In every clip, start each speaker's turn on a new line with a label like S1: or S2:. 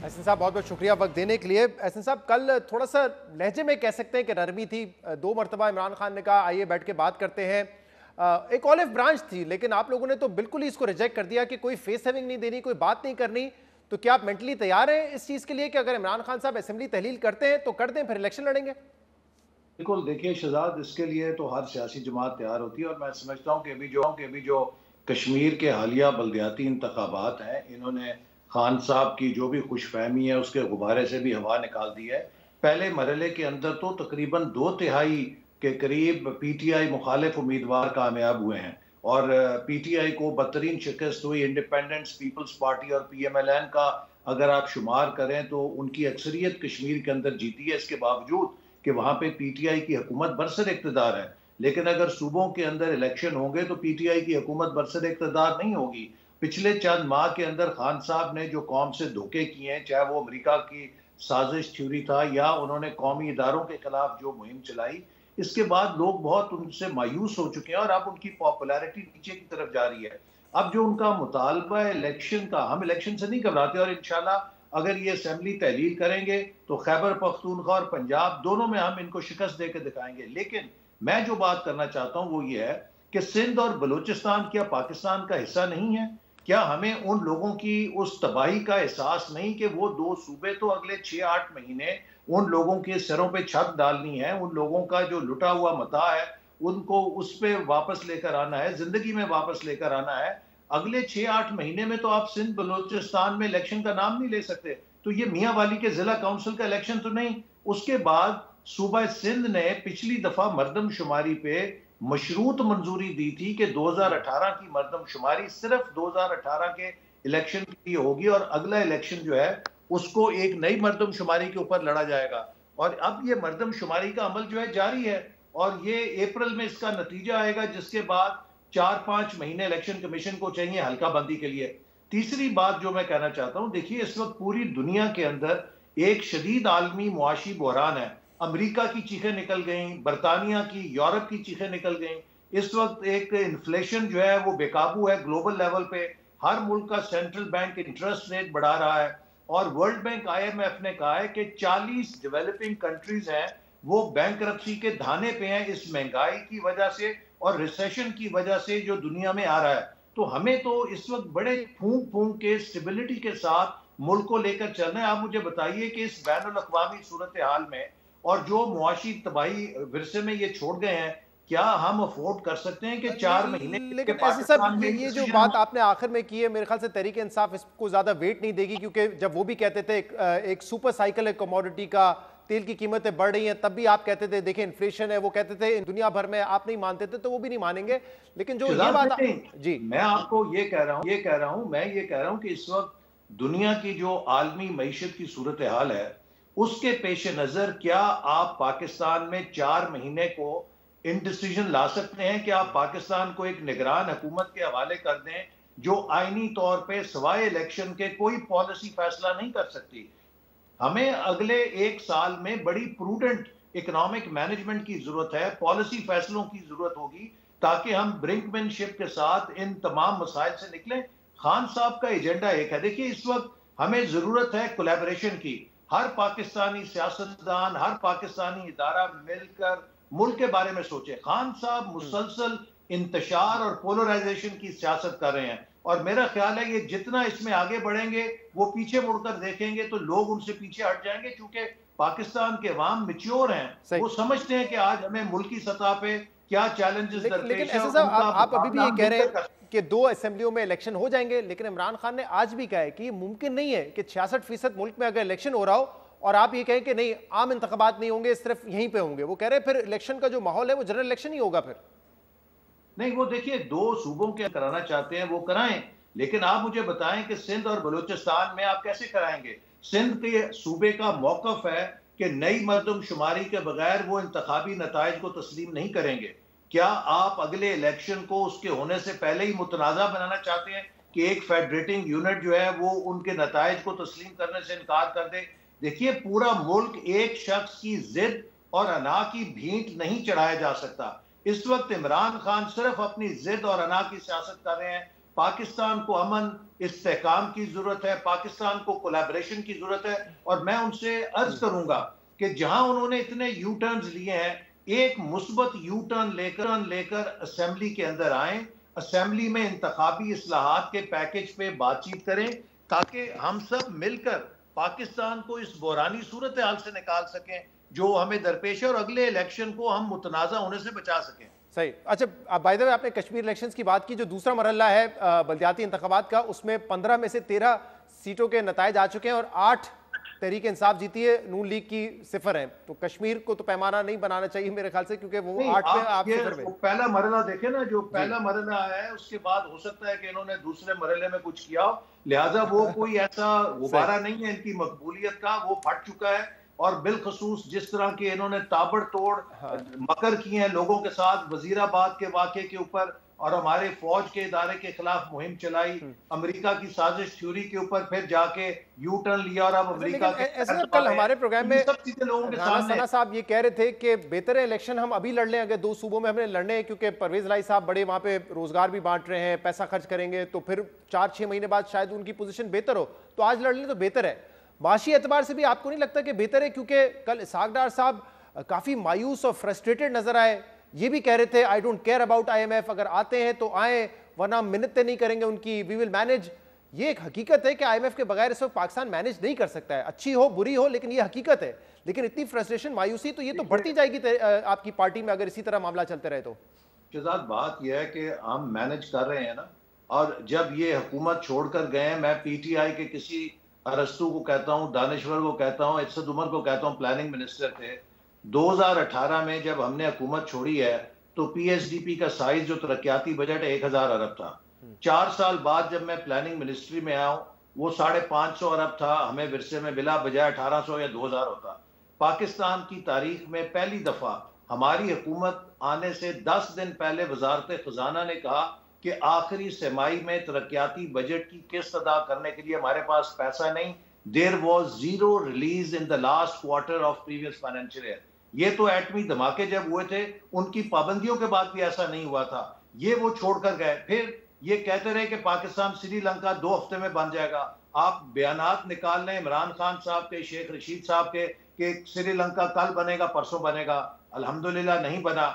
S1: एहसन साहब बहुत बहुत शुक्रिया वक्त देने के लिए। एहसन साहब कल थोड़ा सा लहजे में कह सकते हैं कि नरमी थी। दो मरतबा इमरान खान ने कहा आइए बैठ के बात करते हैं। एक ऑलिव ब्रांच थी, लेकिन आप लोगों ने तो बिल्कुल ही इसको रिजेक्ट कर दिया कि कोई फेस सेविंग नहीं देनी, कोई बात नहीं करनी। तो क्या आप मेंटली तैयार हैं इस चीज़ के लिए कि अगर इमरान खान साहब असेंबली तहलील करते हैं तो कर दें, फिर इलेक्शन लड़ेंगे?
S2: बिल्कुल, देखिए शहजाद, इसके लिए तो हर सियासी जमात तैयार होती है और मैं समझता हूँ कि अभी जो कश्मीर के हालिया बल्दियाती इंतखाबात हैं, इन्होंने खान साहब की जो भी खुशफहमी है उसके गुब्बारे से भी हवा निकाल दी है। पहले मरहले के अंदर तो तकरीबन 2/3 के करीब पीटीआई मुखालिफ उम्मीदवार कामयाब हुए हैं और पीटीआई को बदतरीन शिकस्त हुई। इंडिपेंडेंस पीपल्स पार्टी और पीएमएलएन का अगर आप शुमार करें तो उनकी अक्सरियत कश्मीर के अंदर जीती है, इसके बावजूद कि वहां पे पीटीआई की हुकूमत बरसर इक़्तिदार है। लेकिन अगर सूबों के अंदर इलेक्शन होंगे तो पीटीआई की हुकूमत बरसर इक़्तिदार नहीं होगी। पिछले चंद माह के अंदर खान साहब ने जो कौम से धोखे किए हैं, चाहे वो अमेरिका की साजिश थ्योरी था या उन्होंने कौमी इदारों के खिलाफ जो मुहिम चलाई, इसके बाद लोग बहुत उनसे मायूस हो चुके हैं और अब उनकी पॉपुलैरिटी नीचे की तरफ जा रही है। अब जो उनका मुतालबा है इलेक्शन का, हम इलेक्शन से नहीं घबराते और इंशाल्लाह अगर ये असेंबली तहलील करेंगे तो खैबर पख्तूनख्वा और पंजाब दोनों में हम इनको शिकस्त दे के दिखाएंगे। लेकिन मैं जो बात करना चाहता हूं वो ये है कि सिंध और बलूचिस्तान क्या पाकिस्तान का हिस्सा नहीं है? क्या हमें उन लोगों की उस तबाही का एहसास नहीं कि वो दो सूबे तो अगले 6-8 महीने उन लोगों के सरों पे छत डालनी है, उन लोगों का जो लुटा हुआ मता है उनको उस पे वापस लेकर आना है, जिंदगी में वापस लेकर आना है। अगले 6-8 महीने में तो आप सिंध बलूचिस्तान में इलेक्शन का नाम नहीं ले सकते। तो ये मियाँ वाली के जिला काउंसिल का इलेक्शन तो नहीं। उसके बाद सूबा सिंध ने पिछली दफा मर्दमशुमारी पे मशरूत मंजूरी दी थी कि 2018 की मर्दमशुमारी सिर्फ 2018 के इलेक्शन के लिए होगी और अगला इलेक्शन जो है उसको एक नई मर्दमशुमारी के ऊपर लड़ा जाएगा। और अब ये मर्दमशुमारी का अमल जो है जारी है और ये अप्रैल में इसका नतीजा आएगा, जिसके बाद 4-5 महीने इलेक्शन कमीशन को चाहिए हल्का बंदी के लिए। तीसरी बात जो मैं कहना चाहता हूं, देखिए इस वक्त पूरी दुनिया के अंदर एक शदीद आलमी मुआशी बहरान है। अमेरिका की चीखें निकल गई, बरतानिया की, यूरोप की चीखें निकल गई। इस वक्त एक इन्फ्लेशन जो है वो बेकाबू है ग्लोबल लेवल पे। हर मुल्क का सेंट्रल बैंक इंटरेस्ट रेट बढ़ा रहा है और वर्ल्ड बैंक आईएमएफ ने कहा है कि 40 डेवलपिंग कंट्रीज हैं वो बैंकरप्सी के धाने पे हैं इस महंगाई की वजह से और रिसेशन की वजह से जो दुनिया में आ रहा है। तो हमें तो इस वक्त बड़े फूंक फूंक के स्टेबिलिटी के साथ मुल्क को लेकर चलना है। आप मुझे बताइए कि इस बैनुल अक़वामी सूरत हाल में और जो मुआशी तबाही विरसे में ये छोड़ गए हैं, क्या हम अफोर्ड कर सकते हैं कि 4 महीने के
S1: लेकिन ऐसे सब
S2: पाकिस्तान में
S1: ये जो
S2: डिसीजन
S1: बात
S2: हो?
S1: आपने आखिर में की है, मेरे ख्याल से तहरीक इंसाफ इसको ज्यादा वेट नहीं देगी, क्योंकि जब वो भी कहते थे एक सुपर साइकिल है कमोडिटी का, तेल की कीमतें बढ़ रही हैं, तब भी आप कहते थे देखिए इन्फ्लेशन है, वो कहते थे दुनिया भर में, आप नहीं मानते थे तो वो भी नहीं मानेंगे। लेकिन जो ये बात जी
S2: मैं आपको मैं ये कह रहा हूं कि इस वक्त दुनिया की जो आलमी मईशत की सूरत हाल है उसके पेश नजर क्या आप पाकिस्तान में 4 महीने को इनडिसीजन ला सकते हैं कि आप पाकिस्तान को एक निगरान हुकूमत के हवाले कर दें जो आईनी तौर पे सवाए इलेक्शन के कोई पॉलिसी फैसला नहीं कर सकती? हमें अगले 1 साल में बड़ी प्रूडेंट इकोनॉमिक मैनेजमेंट की जरूरत है, पॉलिसी फैसलों की जरूरत होगी ताकि हम ब्रिंकमैनशिप के साथ इन तमाम मसाइल से निकलें। खान साहब का एजेंडा एक है। देखिए इस वक्त हमें जरूरत है कोलैबोरेशन की। हर पाकिस्तानी सियासतदान, हर पाकिस्तानी इदारा मिलकर मुल्क के बारे में सोचे। खान साहब मुसलसल इंतशार और पोलराइजेशन की सियासत कर रहे हैं और मेरा ख्याल है ये जितना इसमें आगे बढ़ेंगे वो पीछे मुड़कर देखेंगे तो लोग उनसे पीछे हट जाएंगे, क्योंकि पाकिस्तान के अवाम मैच्योर हैं। वो समझते हैं कि आज हमें मुल्की सतह पे क्या चैलेंजेस
S1: लेकिन
S2: दरपेश है
S1: ऐसे
S2: और
S1: साहब
S2: उनका
S1: आप अभी भी
S2: मुकाबला
S1: ये
S2: हम
S1: कह रहे
S2: मिलकर
S1: हैं कि 2 असेंबलियों में इलेक्शन हो जाएंगे, लेकिन इमरान खान ने आज भी कहा है कि ये मुमकिन नहीं है कि 66% मुल्क में अगर इलेक्शन हो रहा हो और आप ये कहें कि नहीं आम इंतखाबात नहीं होंगे, सिर्फ यहीं पे होंगे। वो कह रहे हैं फिर इलेक्शन का जो माहौल है वो जनरल इलेक्शन ही होगा फिर।
S2: नहीं, वो देखिए 2 सूबों के कराना चाहते हैं वो कराएं, लेकिन आप मुझे बताएं कि सिंध और बलूचिस्तान में आप कैसे कराएंगे? सिंध के सूबे का मौकफ है कि नई मर्दमशुमारी के बगैर वो इंतखाबी नताइज को तस्लीम नहीं करेंगे। क्या आप अगले इलेक्शन को उसके होने से पहले ही मुतनाज़ा बनाना चाहते हैं कि एक फेडरेटिंग यूनिट जो है वो उनके नताइज को तस्लीम करने से इनकार कर दे? देखिए पूरा मुल्क एक शख्स की जिद और अना की भींट नहीं चढ़ाया जा सकता। इस वक्त इमरान खान सिर्फ अपनी जिद और अना की सियासत कर रहे हैं। पाकिस्तान को अमन इस्तेहकाम की जरूरत है, पाकिस्तान को कोलैबोरेशन की जरूरत है। और मैं उनसे अर्ज करूंगा कि जहां उन्होंने इतने यू टर्न्स लिए हैं, एक मुस्बत यू टर्न लेकर असेंबली के अंदर आए, असेंबली में इंतखाबी इस्लाहात के पैकेज पे बातचीत करें, ताकि हम सब मिलकर पाकिस्तान को इस बहरानी सूरत हाल से निकाल सकें जो हमें दरपेश है, और अगले इलेक्शन को हम मुतनाज़ा होने से बचा सकें।
S1: सही। अच्छा, बाय द वे आपने कश्मीर इलेक्शंस की बात की, जो दूसरा मरहला है बल्दियाती इंतखाबात का, उसमें 15 में से 13 सीटों के नताइज आ चुके हैं और 8 तहरीक इंसाफ जीती है, नून लीग की 0 है। तो कश्मीर को तो पैमाना नहीं बनाना चाहिए मेरे ख्याल से, क्योंकि वो 8 पे आप 0 में।
S2: पहला मरहला देखे ना, जो पहला मरहला है उसके बाद हो सकता है कि इन्होंने दूसरे मरहले में कुछ किया हो, लिहाजा वो कोई ऐसा गुब्बारा नहीं है इनकी मकबूलियत का, वो फट चुका है। और बिलखसूस जिस तरह के इन्होंने ताबड़तोड़ मकर किए हैं लोगों के साथ, वजीराबाद के वाक़े के ऊपर और हमारे फौज के इदारे के खिलाफ मुहिम चलाई, अमेरिका की साजिश थ्योरी के ऊपर फिर जाके यू टर्न लिया, और अब अमेरिका के
S1: ऐसे कल हमारे प्रोग्राम में
S2: सब चीजें लोगों के सामने।
S1: सना साहब ये कह रहे थे कि बेहतर है इलेक्शन हम अभी लड़ लें, अगर 2 सूबों में हमने लड़ने हैं, क्योंकि परवेज लाई साहब बड़े वहां पे रोजगार भी बांट रहे हैं, पैसा खर्च करेंगे, तो फिर 4-6 महीने बाद शायद उनकी पोजीशन बेहतर हो, तो आज लड़ लें तो बेहतर है। माशी एतबार से भी आपको नहीं लगता कि बेहतर है? क्योंकि कल इसहाक डार साहब काफी मायूस और फ्रस्ट्रेटेड नजर आए, ये भी कह रहे थे I don't care about IMF, अगर आते हैं तो आए, वरना मिन्नतें नहीं करेंगे उनकी, वी विल मैनेज। ये एक हकीकत है कि IMF के बगैर इस वक्त पाकिस्तान मैनेज नहीं कर सकता है, अच्छी हो बुरी हो, लेकिन ये हकीकत है। लेकिन इतनी फ्रस्ट्रेशन, मायूसी तो ये तो बढ़ती जाएगी आपकी पार्टी में अगर इसी तरह मामला चलते रहे तो।
S2: शहजाद, बात यह है कि हम मैनेज कर रहे हैं ना, और जब ये हुकूमत छोड़कर गए, मैं PTI के किसी अरस्तु को कहता हूँ, दानिश्वर को कहता हूँ, इरशद उमर को कहता हूँ, प्लानिंग मिनिस्टर थे। 2018 में जब हमने हुकूमत छोड़ी है तो PSDP का साइज जो तरक्याती बजट 1000 अरब था। 4 साल बाद जब मैं प्लानिंग मिनिस्ट्री में आया हूँ, वो 550 अरब था, हमें विरसे में मिला, बजाय 1800 या 2000 होता। पाकिस्तान की तारीख में पहली दफा हमारी हुकूमत आने से 10 दिन पहले वजारत खजाना ने कहा कि आखिरी सेमाई में तरक्याती बजट की किस्त अदा करने के लिए हमारे पास पैसा नहीं। There was zero release in the last quarter of previous financial year. ये तो एटमी धमाके जब हुए थे उनकी पाबंदियों के बाद भी ऐसा नहीं हुआ था, ये वो छोड़कर गए। फिर ये कहते रहे कि पाकिस्तान श्रीलंका 2 हफ्ते में बन जाएगा। आप बयानात निकाल लें इमरान खान साहब के, शेख रशीद साहब के, कि श्रीलंका कल बनेगा, परसों बनेगा, अल्हम्दुलिल्लाह नहीं बना।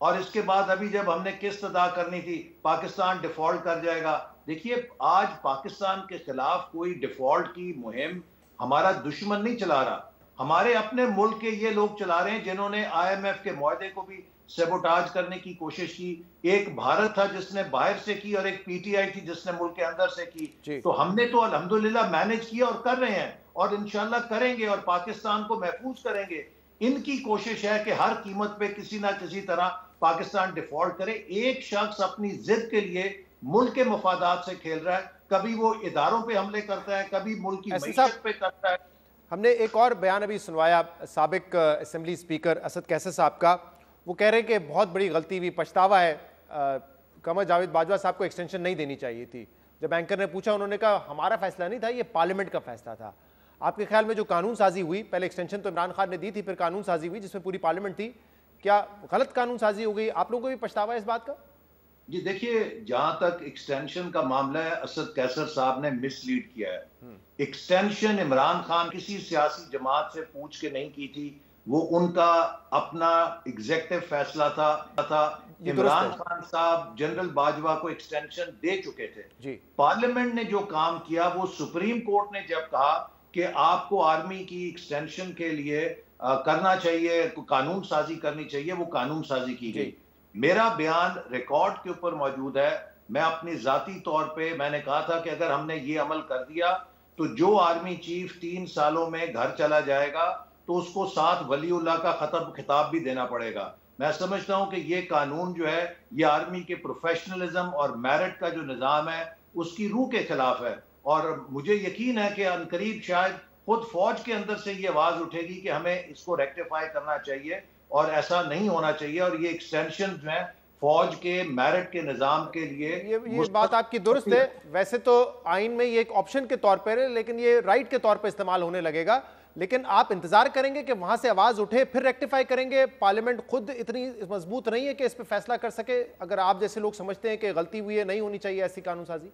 S2: और इसके बाद अभी जब हमने किस्त अदा करनी थी, पाकिस्तान डिफॉल्ट कर जाएगा। देखिए, आज पाकिस्तान के खिलाफ कोई डिफॉल्ट की मुहिम हमारा दुश्मन नहीं चला रहा, हमारे अपने मुल्क के ये लोग चला रहे हैं जिन्होंने IMF के मुआहदे को भी सेबोटाज करने की कोशिश की। एक भारत था जिसने बाहर से की और एक PTI थी जिसने मुल्क के अंदर से की। तो हमने तो अल्हम्दुलिल्लाह मैनेज किया और कर रहे हैं, और इंशाल्लाह करेंगे, और पाकिस्तान को महफूज करेंगे। इनकी कोशिश है कि हर कीमत पे किसी ना किसी तरह पाकिस्तान डिफॉल्ट करे। एक शख्स अपनी जिद के लिए मुल्क के मफादात से खेल रहा है, कभी वो इदारों पे हमले करता है, कभी मुल्क की मईशत पे करता है।
S1: हमने एक और बयान अभी सुनवाया साबिक असेंबली स्पीकर असद कैसर साहब का, वो कह रहे हैं कि बहुत बड़ी गलती हुई, पछतावा है, कमर जावेद बाजवा साहब को एक्सटेंशन नहीं देनी चाहिए थी। जब एंकर ने पूछा, उन्होंने कहा हमारा फैसला नहीं था, ये पार्लियामेंट का फैसला था। आपके ख्याल में जो कानून साजी हुई, पहले एक्सटेंशन तो इमरान खान ने दी थी, फिर कानून साजी हुई जिसमें पूरी पार्लियामेंट थी, क्या गलत कानून साजी हो गई? आप लोगों को भी पछतावा है इस बात का?
S2: जी देखिए, जहां तक एक्सटेंशन का मामला है, असद कैसर साहब ने मिसलीड किया है। एक्सटेंशन इमरान खान किसी सियासी जमात से पूछ के नहीं की थी, वो उनका अपना एग्जीक्यूटिव फैसला था। इमरान खान साहब जनरल बाजवा को एक्सटेंशन दे चुके थे। पार्लियामेंट ने जो काम किया, वो सुप्रीम कोर्ट ने जब कहा कि आपको आर्मी की एक्सटेंशन के लिए करना चाहिए, कानून साजी करनी चाहिए, वो कानून साजी की गई। मेरा बयान रिकॉर्ड के ऊपर मौजूद है। मैं अपनी जाती तौर पे मैंने कहा था कि अगर हमने ये अमल कर दिया तो जो आर्मी चीफ 3 सालों में घर चला जाएगा तो उसको साथ वलीउल्लाह का खिताब भी देना पड़ेगा। मैं समझता हूं कि ये कानून जो है, ये आर्मी के प्रोफेशनलिज्म और मेरिट का जो निज़ाम है उसकी रूह के खिलाफ है। और मुझे यकीन है कि अनकरीब शायद खुद फौज के अंदर से ये आवाज उठेगी कि हमें इसको रेक्टिफाई करना चाहिए और ऐसा नहीं होना चाहिए। और ये एक्सटेंशन जो है फौज के मेरिट के निजाम के लिए,
S1: ये बात आपकी दुरुस्त है। वैसे तो आइन में ये एक ऑप्शन के तौर पर है, लेकिन ये राइट के तौर पर इस्तेमाल होने लगेगा। लेकिन आप इंतजार करेंगे कि वहां से आवाज उठे फिर रेक्टिफाई करेंगे? पार्लियामेंट खुद इतनी मजबूत नहीं है कि इस पर फैसला कर सके, अगर आप जैसे लोग समझते हैं कि गलती हुई है, नहीं होनी चाहिए ऐसी कानून साजी?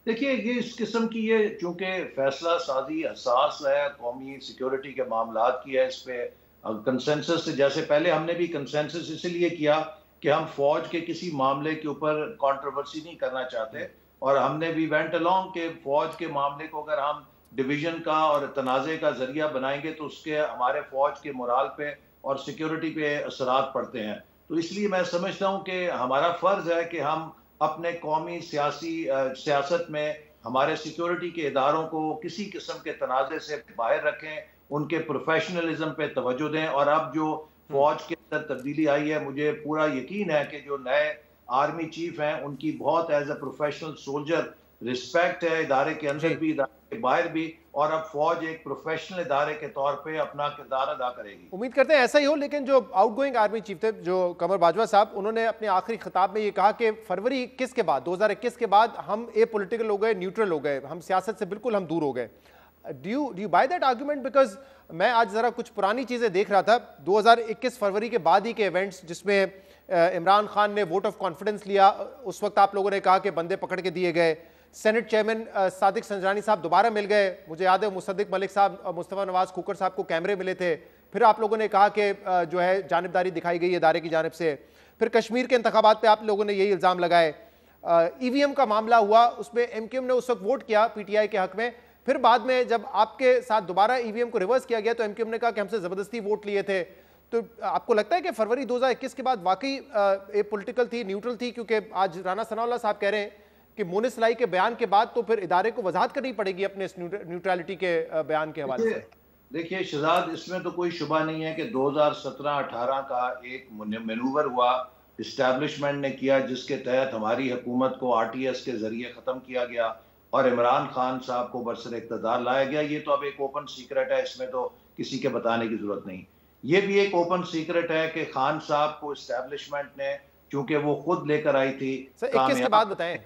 S2: देखिए, ये इस किस्म की ये चूंकि फैसला साजी हसास है, कौमी सिक्योरिटी के मामलात की है, इस पे कंसेंसस से, जैसे पहले हमने भी कंसेंसस इसलिए किया कि हम फौज के किसी मामले के ऊपर कंट्रोवर्सी नहीं करना चाहते, और हमने भी वेंट अलोंग के फौज के मामले को अगर हम डिवीजन का और तनाज़े का जरिया बनाएंगे तो उसके हमारे फौज के मोराल पे और सिक्योरिटी पे असरात पड़ते हैं। तो इसलिए मैं समझता हूँ कि हमारा फर्ज है कि हम अपने कौमी सियासत में हमारे सिक्योरिटी के इदारों को किसी किस्म के तनाज़े से बाहर रखें, उनके प्रोफेशनलिज्म पे तवज्जो दें। और अब जो फौज के अंदर तब्दीली आई है, मुझे पूरा यकीन है कि जो नए आर्मी चीफ हैं उनकी बहुत as a professional soldier respect है, इदारे के अंदर भी इदारे के बाहर भी, और अब फौज एक प्रोफेशनल इदारे के तौर पे अपना किरदार अदा करेगी।
S1: उम्मीद करते हैं ऐसा ही हो। लेकिन जो आउटगोइंग आर्मी चीफ थे, जो कमर बाजवा साहब, उन्होंने अपने आखिरी खिताब में ये कहा कि फरवरी 21 के बाद, 2021 के बाद हम ए पॉलिटिकल हो गए, न्यूट्रल हो गए, हम सियासत से बिल्कुल हम दूर हो गए। Do you by that argument? Because मैं आज जरा कुछ पुरानी चीजें देख रहा था, 2021 फरवरी के बाद ही के इवेंट्स जिसमें इमरान खान ने वोट ऑफ कॉन्फिडेंस लिया, उस वक्त आप लोगों ने कहा कि बंदे पकड़ के दिए गए। सेनेट चेयरमैन सादिक संजरानी साहब दोबारा मिल गए, मुझे याद है मुसद्दिक मलिक साहब, मुस्तफ़ा नवाज खूकर साहब को कैमरे मिले थे। फिर आप लोगों ने कहा कि जो है जानिबदारी दिखाई गई इदारे की जानिब से। फिर कश्मीर के इंतखाबात पे आप लोगों ने यही इल्ज़ाम लगाए। ईवीएम का मामला हुआ, उसमें एमक्यूएम ने उस वक्त वोट किया पीटीआई के हक में। फिर बाद में जब आपके साथ दोबारा ईवीएम को रिवर्स किया गया तो एमक्यूएम ने कहा कि हमसे जबरदस्ती वोट लिए थे। तो आपको लगता है कि फरवरी 2021 के बाद वाकई ये पॉलिटिकल थी, न्यूट्रल थी? क्योंकि आज राना सनाउल्लाह साहब कह रहे हैं कि मोनिस लाई के बयान के बाद तो फिर इदारे को वजाहत करनी पड़ेगी अपने इस न्यूट्रलिटी के बयान के हवाले से।
S2: देखिए शहजाद, इसमें तो कोई शुबा नहीं है कि 2017-18 का एक मैनूवर हुआ, इस्टेब्लिशमेंट ने किया, जिसके तहत हमारी हुकूमत को आरटीएस के जरिए ख़त्म किया गया और इमरान खान साहब को बरसर इक़्तिदार लाया गया। ये तो अब एक ओपन सीक्रेट है, इसमें तो किसी के बताने की ज़रूरत नहीं। ये भी एक ओपन सीक्रेट है कि खान साहब को इस्टेब्लिशमेंट ने, चूंकि वो खुद लेकर आई थी,
S1: सर 21 के बाद बताएं,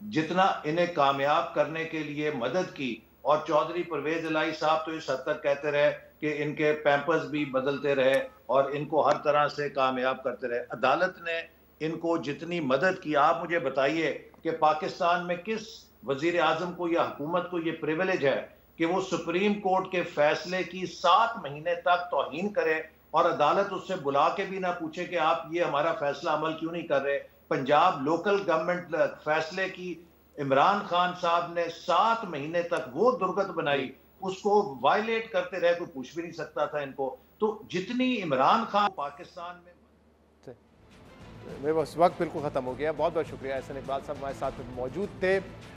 S2: जितना इन्हें कामयाब करने के लिए मदद की। और चौधरी परवेज इलाही साहब तो इस हद तक कहते रहे कि इनके पैंपर्स भी बदलते रहे और इनको हर तरह से कामयाब करते रहे। अदालत ने इनको जितनी मदद की, आप मुझे बताइए कि पाकिस्तान में किस वजीर आजम को या हुकूमत को ये प्रिविलेज है कि वो सुप्रीम कोर्ट के फैसले की 7 महीने तक तौहीन करे और अदालत उससे बुला के भी ना पूछे कि आप ये हमारा फैसला अमल क्यों नहीं कर रहे। पंजाब लोकल गवर्नमेंट फैसले की इमरान खान साहब ने 7 महीने तक वो दुर्गत बनाई, उसको वायलेट करते रहे, कोई पूछ भी नहीं सकता था इनको। तो जितनी इमरान खान पाकिस्तान में
S1: मेरे बस वक्त बिल्कुल खत्म हो गया। बहुत बहुत शुक्रिया एहसन इकबाल साहब हमारे साथ मौजूद थे।